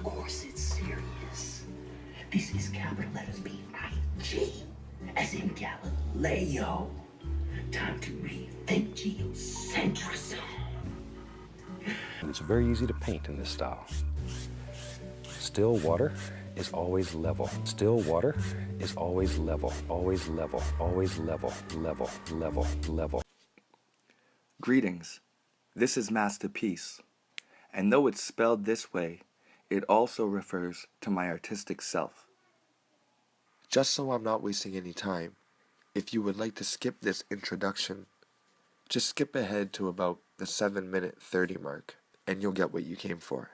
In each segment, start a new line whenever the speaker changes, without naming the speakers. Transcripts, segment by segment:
Of course it's serious. This is capital letters B-I-G, as in Galileo. Time to rethink geocentrism.
It's very easy to paint in this style. Still water is always level. Still water is always level. Always level. Always level. Level. Level. Level.
Greetings. This is Masta, and though it's spelled this way, it also refers to my artistic self.
Just so I'm not wasting any time, if you would like to skip this introduction, just skip ahead to about the 7-minute 30 mark, and you'll get what you came for.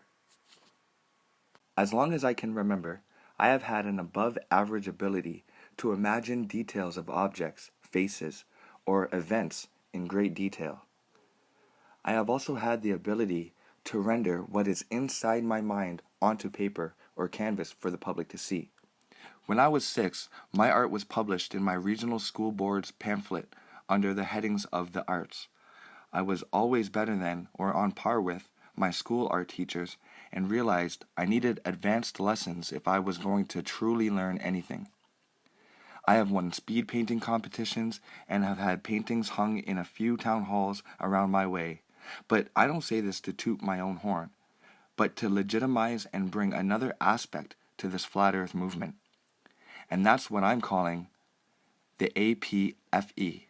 As long as I can remember, I have had an above-average ability to imagine details of objects, faces, or events in great detail. I have also had the ability to render what is inside my mind onto paper or canvas for the public to see. When I was 6, my art was published in my regional school board's pamphlet under the headings of the arts. I was always better than, or on par with, my school art teachers, and realized I needed advanced lessons if I was going to truly learn anything. I have won speed painting competitions and have had paintings hung in a few town halls around my way, but I don't say this to toot my own horn, but to legitimize and bring another aspect to this flat earth movement. And that's what I'm calling the APFE,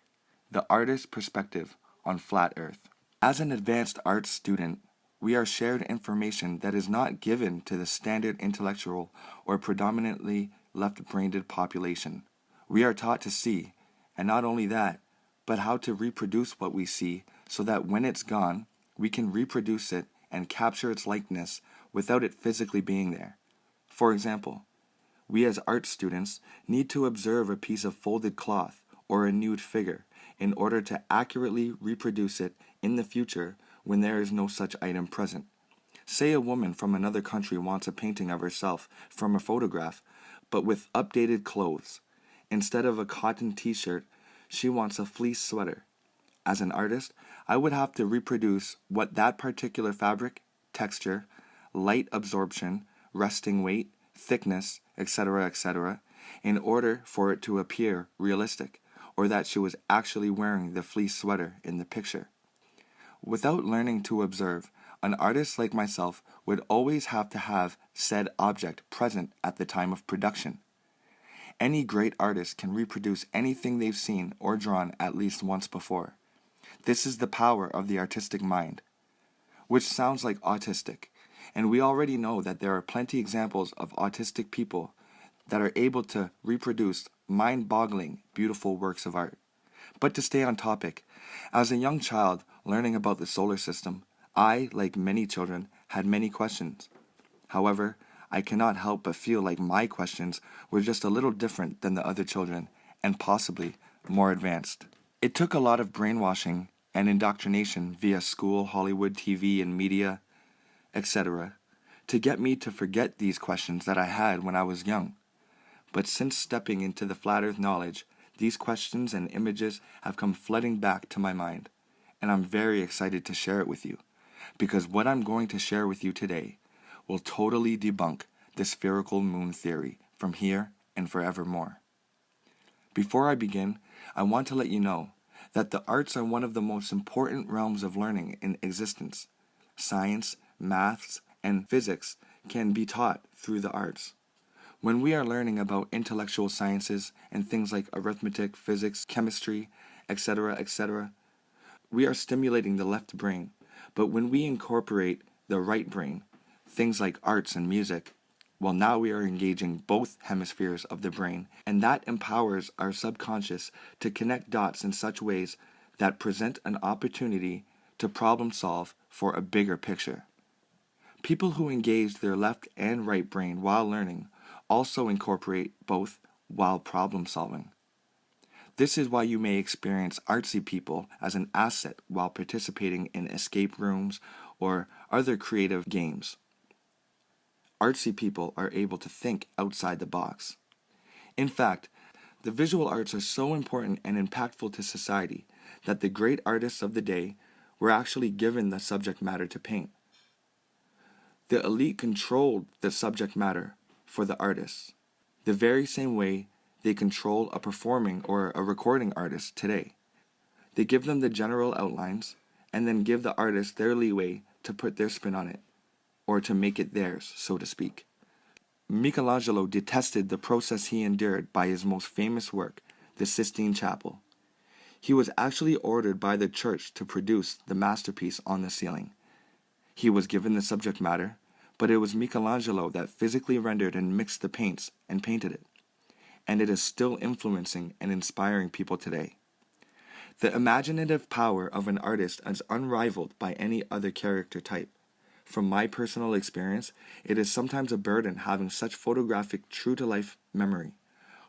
the artist's perspective on flat earth. As an advanced arts student, we are shared information that is not given to the standard intellectual or predominantly left-brained population. We are taught to see, and not only that, but how to reproduce what we see so that when it's gone, we can reproduce it and capture its likeness without it physically being there. For example, we as art students need to observe a piece of folded cloth or a nude figure in order to accurately reproduce it in the future when there is no such item present. Say a woman from another country wants a painting of herself from a photograph, but with updated clothes. Instead of a cotton t-shirt, she wants a fleece sweater. As an artist, I would have to reproduce what that particular fabric, texture, light absorption, resting weight, thickness, etc., in order for it to appear realistic, or that she was actually wearing the fleece sweater in the picture. Without learning to observe, an artist like myself would always have to have said object present at the time of production. Any great artist can reproduce anything they've seen or drawn at least once before. This is the power of the artistic mind, which sounds like autistic, and we already know that there are plenty examples of autistic people that are able to reproduce mind-boggling, beautiful works of art. But to stay on topic, as a young child learning about the solar system, I, like many children, had many questions. However, I cannot help but feel like my questions were just a little different than the other children, and possibly more advanced. It took a lot of brainwashing and indoctrination via school, Hollywood, TV, and media, etc., to get me to forget these questions that I had when I was young. But since stepping into the flat earth knowledge, these questions and images have come flooding back to my mind, and I'm very excited to share it with you, because what I'm going to share with you today will totally debunk the spherical moon theory from here and forevermore. Before I begin, I want to let you know that the arts are one of the most important realms of learning in existence. Science, maths, and physics can be taught through the arts. When we are learning about intellectual sciences and things like arithmetic, physics, chemistry, etc., we are stimulating the left brain. But when we incorporate the right brain, things like arts and music, well, now we are engaging both hemispheres of the brain, and that empowers our subconscious to connect dots in such ways that present an opportunity to problem solve for a bigger picture. People who engage their left and right brain while learning also incorporate both while problem solving. This is why you may experience artsy people as an asset while participating in escape rooms or other creative games. Artsy people are able to think outside the box. In fact, the visual arts are so important and impactful to society that the great artists of the day were actually given the subject matter to paint. The elite controlled the subject matter for the artists, the very same way they control a performing or a recording artist today. They give them the general outlines and then give the artist their leeway to put their spin on it, or to make it theirs, so to speak. Michelangelo detested the process he endured by his most famous work, the Sistine Chapel. He was actually ordered by the church to produce the masterpiece on the ceiling. He was given the subject matter, but it was Michelangelo that physically rendered and mixed the paints and painted it. And it is still influencing and inspiring people today. The imaginative power of an artist is unrivaled by any other character type. From my personal experience, it is sometimes a burden having such photographic, true-to-life memory.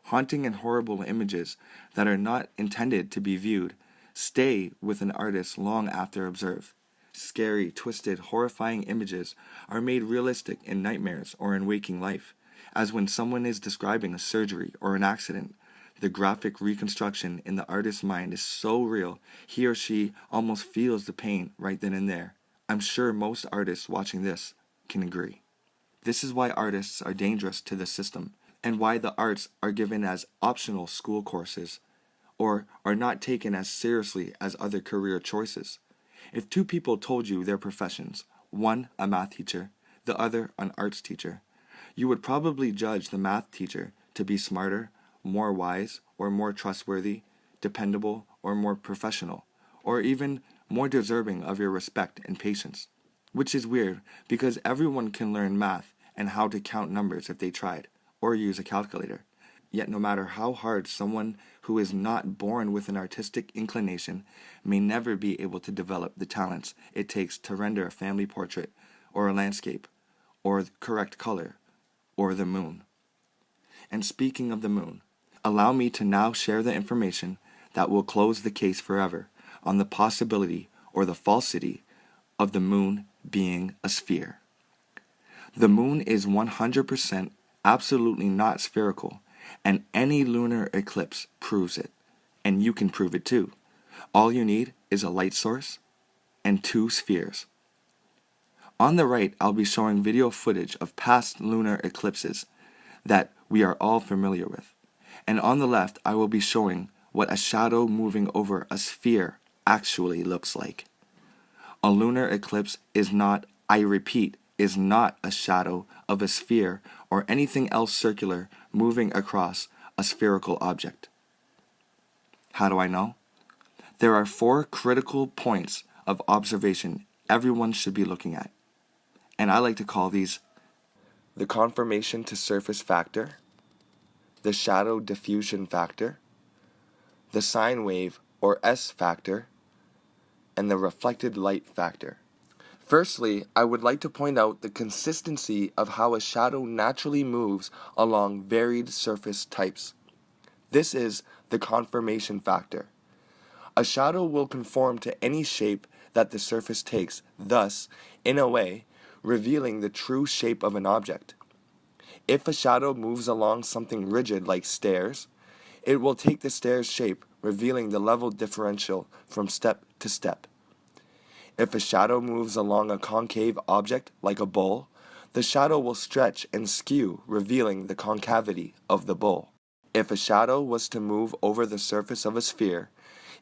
Haunting and horrible images that are not intended to be viewed stay with an artist long after observed. Scary, twisted, horrifying images are made realistic in nightmares or in waking life, as when someone is describing a surgery or an accident. The graphic reconstruction in the artist's mind is so real, he or she almost feels the pain right then and there. I'm sure most artists watching this can agree. This is why artists are dangerous to the system, and why the arts are given as optional school courses, or are not taken as seriously as other career choices. If two people told you their professions, one a math teacher, the other an arts teacher, you would probably judge the math teacher to be smarter, more wise, or more trustworthy, dependable, or more professional, or even more deserving of your respect and patience. Which is weird, because everyone can learn math and how to count numbers if they tried, or use a calculator. Yet no matter how hard someone who is not born with an artistic inclination may never be able to develop the talents it takes to render a family portrait, or a landscape, or the correct color, or the moon. And speaking of the moon, allow me to now share the information that will close the case forever on the possibility or the falsity of the moon being a sphere. The moon is 100% absolutely not spherical, and any lunar eclipse proves it, and you can prove it too. All you need is a light source and two spheres. On the right, I'll be showing video footage of past lunar eclipses that we are all familiar with. And on the left, I will be showing what a shadow moving over a sphere actually looks like. A lunar eclipse is not, I repeat, is not a shadow of a sphere or anything else circular moving across a spherical object. How do I know? There are 4 critical points of observation everyone should be looking at. And I like to call these the conformation to surface factor, the shadow diffusion factor, the sine wave or S factor, and the reflected light factor. Firstly, I would like to point out the consistency of how a shadow naturally moves along varied surface types. This is the conformation factor. A shadow will conform to any shape that the surface takes, thus, in a way, revealing the true shape of an object. If a shadow moves along something rigid like stairs, it will take the stairs' shape, revealing the level differential from step to step. If a shadow moves along a concave object like a bowl, the shadow will stretch and skew, revealing the concavity of the bowl. If a shadow was to move over the surface of a sphere,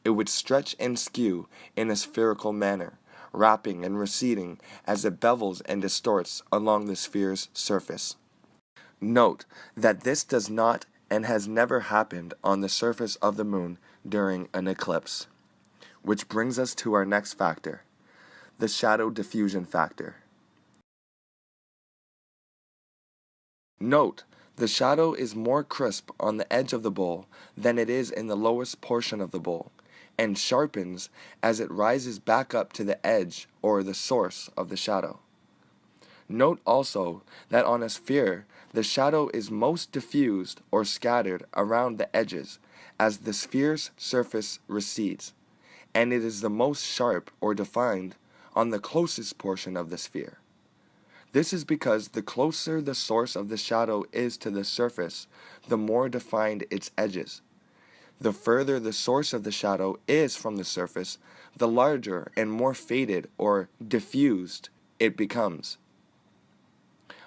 it would stretch and skew in a spherical manner, wrapping and receding as it bevels and distorts along the sphere's surface. Note that this does not and has never happened on the surface of the moon during an eclipse. Which brings us to our next factor, the shadow diffusion factor. Note, the shadow is more crisp on the edge of the bowl than it is in the lowest portion of the bowl, and sharpens as it rises back up to the edge or the source of the shadow. Note also that on a sphere, the shadow is most diffused or scattered around the edges as the sphere's surface recedes, and it is the most sharp or defined on the closest portion of the sphere. This is because the closer the source of the shadow is to the surface, the more defined its edges. The further the source of the shadow is from the surface, the larger and more faded or diffused it becomes.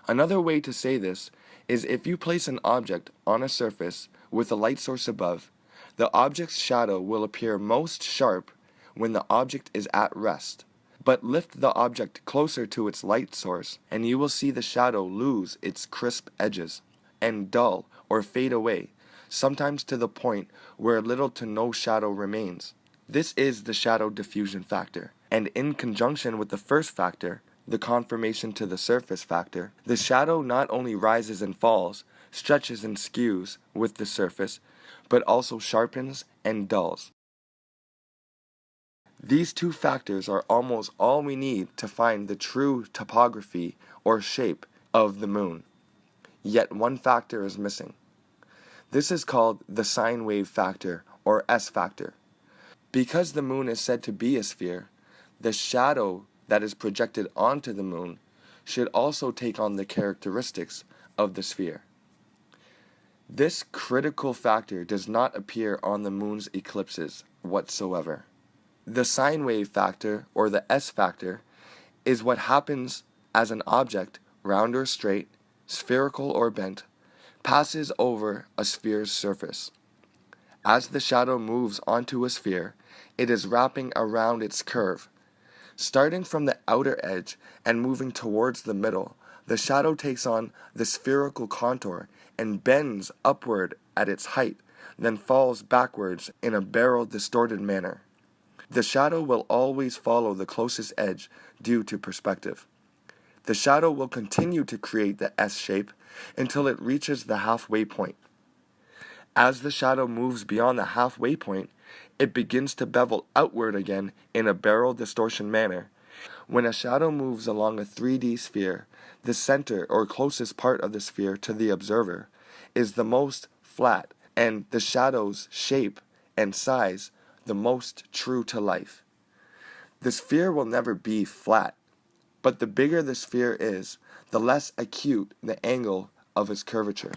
Another way to say this is if you place an object on a surface with a light source above, the object's shadow will appear most sharp when the object is at rest. But lift the object closer to its light source, and you will see the shadow lose its crisp edges and dull or fade away, sometimes to the point where little to no shadow remains. This is the shadow diffusion factor, and in conjunction with the first factor, the conformation to the surface factor, the shadow not only rises and falls, stretches and skews with the surface, but also sharpens and dulls. These two factors are almost all we need to find the true topography or shape of the moon. Yet one factor is missing. This is called the sine wave factor or S factor. Because the moon is said to be a sphere, the shadow that is projected onto the moon should also take on the characteristics of the sphere. This critical factor does not appear on the moon's eclipses whatsoever. The sine wave factor, or the S factor, is what happens as an object, round or straight, spherical or bent, passes over a sphere's surface. As the shadow moves onto a sphere, it is wrapping around its curve. Starting from the outer edge and moving towards the middle, the shadow takes on the spherical contour and bends upward at its height, then falls backwards in a barrel-distorted manner. The shadow will always follow the closest edge due to perspective. The shadow will continue to create the S shape until it reaches the halfway point. As the shadow moves beyond the halfway point, it begins to bevel outward again in a barrel distortion manner. When a shadow moves along a 3D sphere, the center or closest part of the sphere to the observer is the most flat, and the shadow's shape and size the most true to life. The sphere will never be flat, but the bigger the sphere is, the less acute the angle of its curvature.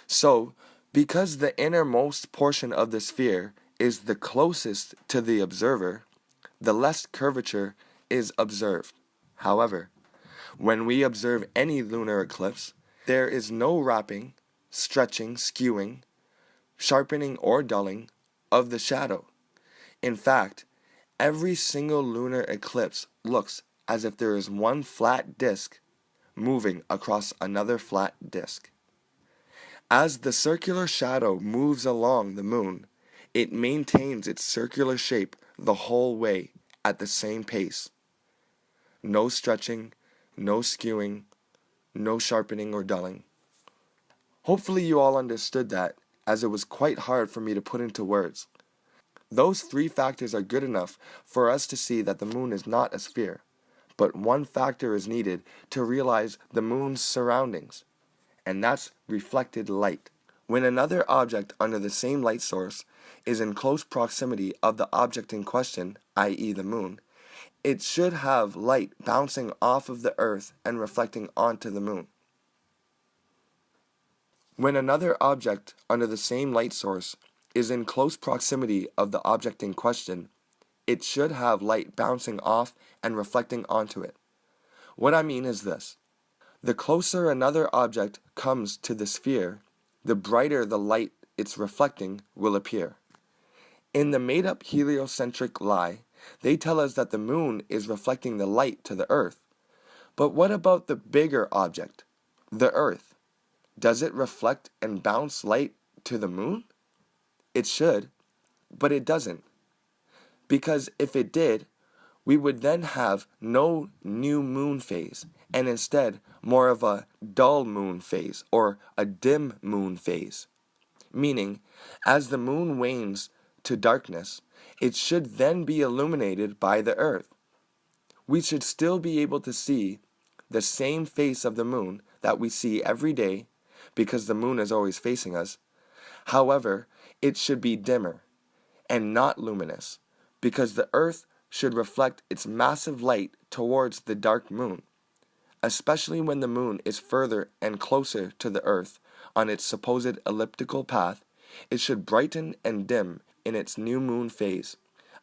So, because the innermost portion of the sphere is the closest to the observer, the less curvature is observed. However, when we observe any lunar eclipse, there is no wrapping, stretching, skewing, sharpening, or dulling of the shadow. In fact, every single lunar eclipse looks as if there is one flat disk moving across another flat disk. As the circular shadow moves along the moon, it maintains its circular shape the whole way at the same pace. No stretching, no skewing, no sharpening or dulling. Hopefully you all understood that, as it was quite hard for me to put into words. Those three factors are good enough for us to see that the moon is not a sphere, but one factor is needed to realize the moon's surroundings, and that's reflected light. When another object under the same light source is in close proximity of the object in question, i.e. the moon, it should have light bouncing off of the earth and reflecting onto the moon. When another object under the same light source is in close proximity of the object in question, it should have light bouncing off and reflecting onto it. What I mean is this. The closer another object comes to the sphere, the brighter the light it's reflecting will appear. In the made-up heliocentric lie, they tell us that the moon is reflecting the light to the earth. But what about the bigger object, the earth? Does it reflect and bounce light to the moon? It should, but it doesn't. Because if it did, we would then have no new moon phase, and instead more of a dull moon phase or a dim moon phase. Meaning, as the moon wanes to darkness, it should then be illuminated by the earth. We should still be able to see the same face of the moon that we see every day, because the moon is always facing us. However, it should be dimmer and not luminous, because the earth should reflect its massive light towards the dark moon, especially when the moon is further and closer to the earth on its supposed elliptical path. It should brighten and dim in its new moon phase.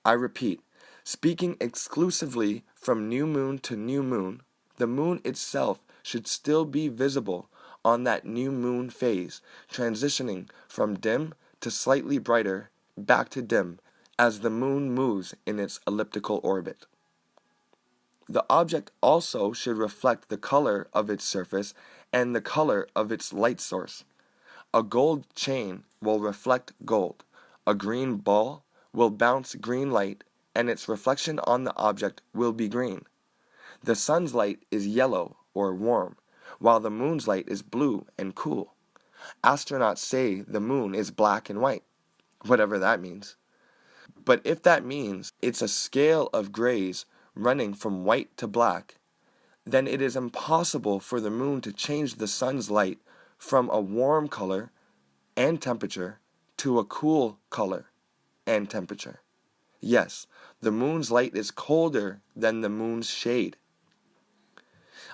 I repeat, speaking exclusively from new moon to new moon, the moon itself should still be visible on that new moon phase, transitioning from dim to slightly brighter, back to dim, as the moon moves in its elliptical orbit. The object also should reflect the color of its surface and the color of its light source. A gold chain will reflect gold. A green ball will bounce green light, and its reflection on the object will be green. The sun's light is yellow or warm, while the moon's light is blue and cool. Astronauts say the moon is black and white, whatever that means. But if that means it's a scale of grays running from white to black, then it is impossible for the moon to change the sun's light from a warm color and temperature to a cool color and temperature. Yes, the moon's light is colder than the moon's shade.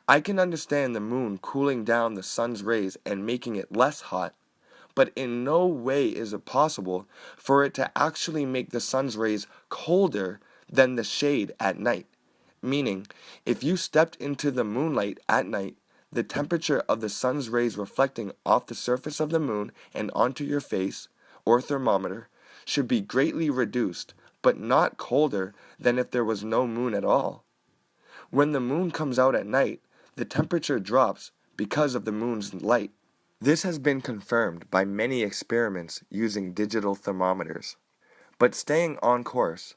I can understand the moon cooling down the sun's rays and making it less hot, but in no way is it possible for it to actually make the sun's rays colder than the shade at night. Meaning, if you stepped into the moonlight at night, the temperature of the sun's rays reflecting off the surface of the moon and onto your face, or thermometer, should be greatly reduced, but not colder than if there was no moon at all. When the moon comes out at night, the temperature drops because of the moon's light. This has been confirmed by many experiments using digital thermometers. But staying on course,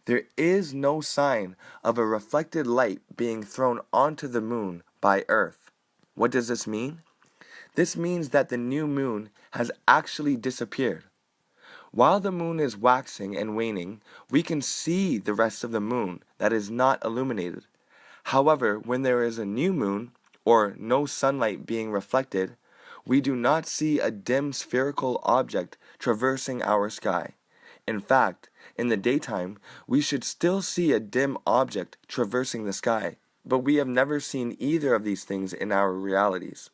there is no sign of a reflected light being thrown onto the moon by Earth. What does this mean? This means that the new moon has actually disappeared. While the moon is waxing and waning, we can see the rest of the moon that is not illuminated. However, when there is a new moon, or no sunlight being reflected, we do not see a dim spherical object traversing our sky. In fact, in the daytime, we should still see a dim object traversing the sky, but we have never seen either of these things in our realities.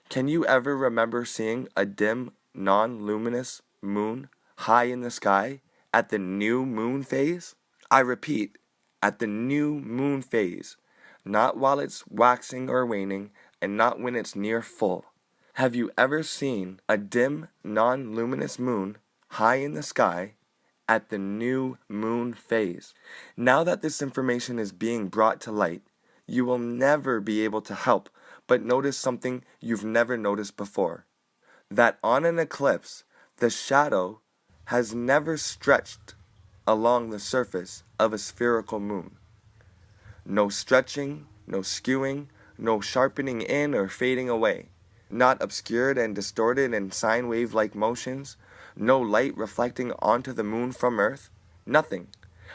Can you ever remember seeing a dim, non-luminous moon high in the sky at the new moon phase? I repeat, at the new moon phase, not while it's waxing or waning, and not when it's near full. Have you ever seen a dim, non-luminous moon high in the sky at the new moon phase? Now that this information is being brought to light, you will never be able to help but notice something you've never noticed before. That on an eclipse, the shadow has never stretched along the surface of a spherical moon. No stretching, no skewing, no sharpening in or fading away. Not obscured and distorted in sine wave-like motions, no light reflecting onto the moon from Earth, nothing.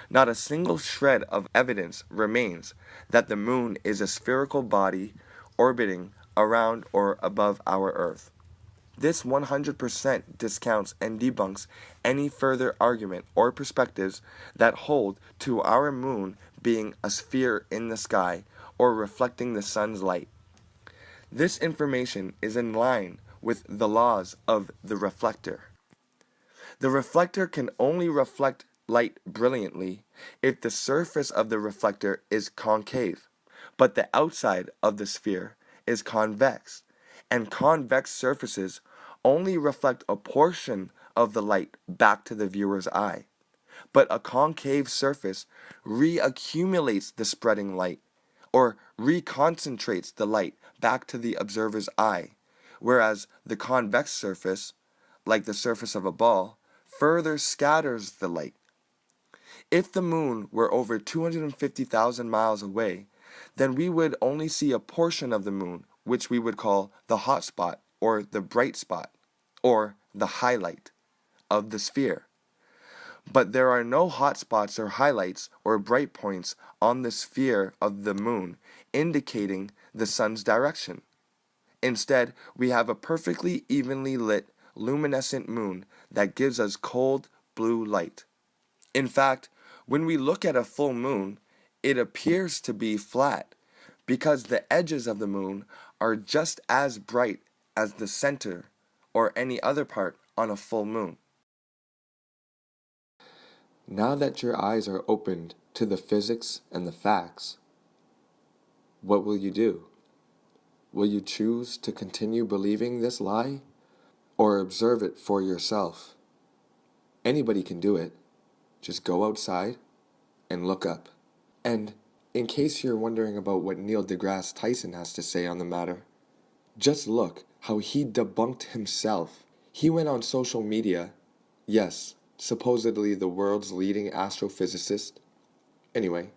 Not a single shred of evidence remains that the moon is a spherical body orbiting around or above our Earth. This 100% discounts and debunks any further argument or perspectives that hold to our moon being a sphere in the sky or reflecting the sun's light. This information is in line with the laws of the reflector. The reflector can only reflect light brilliantly if the surface of the reflector is concave, but the outside of the sphere is convex, and convex surfaces only reflect a portion of the light back to the viewer's eye. But a concave surface reaccumulates the spreading light, or reconcentrates the light back to the observer's eye, whereas the convex surface, like the surface of a ball, further scatters the light. If the moon were over 250,000 miles away, then we would only see a portion of the moon, which we would call the hot spot, or the bright spot, or the highlight of the sphere. But there are no hot spots or highlights or bright points on the sphere of the moon indicating the sun's direction. Instead, we have a perfectly evenly lit, luminescent moon that gives us cold blue light. In fact, when we look at a full moon, it appears to be flat because the edges of the moon are just as bright as the center or any other part on a full moon. Now that your eyes are opened to the physics and the facts, what will you do? Will you choose to continue believing this lie or observe it for yourself? Anybody can do it. Just go outside and look up. And in case you're wondering about what Neil deGrasse Tyson has to say on the matter, just look how he debunked himself. He went on social media, yes, supposedly the world's leading astrophysicist, anyway,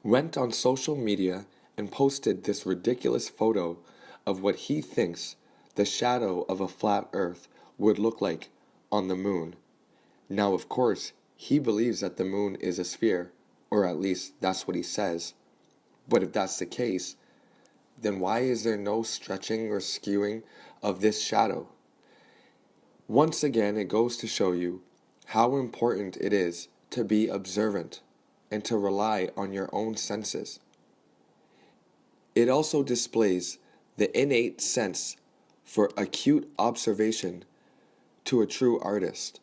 went on social media and posted this ridiculous photo of what he thinks the shadow of a flat Earth would look like on the moon. Now, of course, he believes that the moon is a sphere, or at least that's what he says. But if that's the case, then why is there no stretching or skewing of this shadow? Once again, it goes to show you how important it is to be observant and to rely on your own senses. It also displays the innate sense for acute observation to a true artist.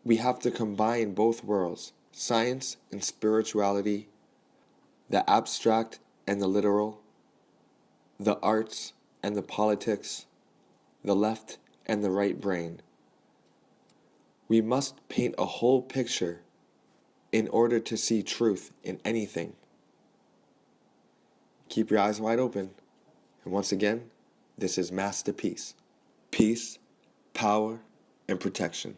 We have to combine both worlds, science and spirituality, the abstract and the literal, the arts and the politics, the left and the right brain. We must paint a whole picture in order to see truth in anything. Keep your eyes wide open. And once again, this is Masta Peace. Peace, power, and protection.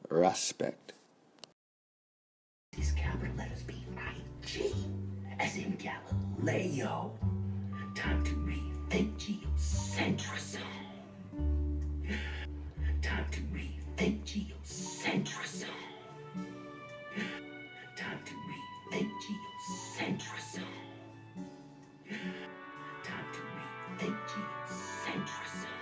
Respect.
These capital letters B-I-G, as in Galileo. Time to rethink geocentrism. Time to rethink geocentrism. Time to rethink geocentrism. Time to rethink geocentrism.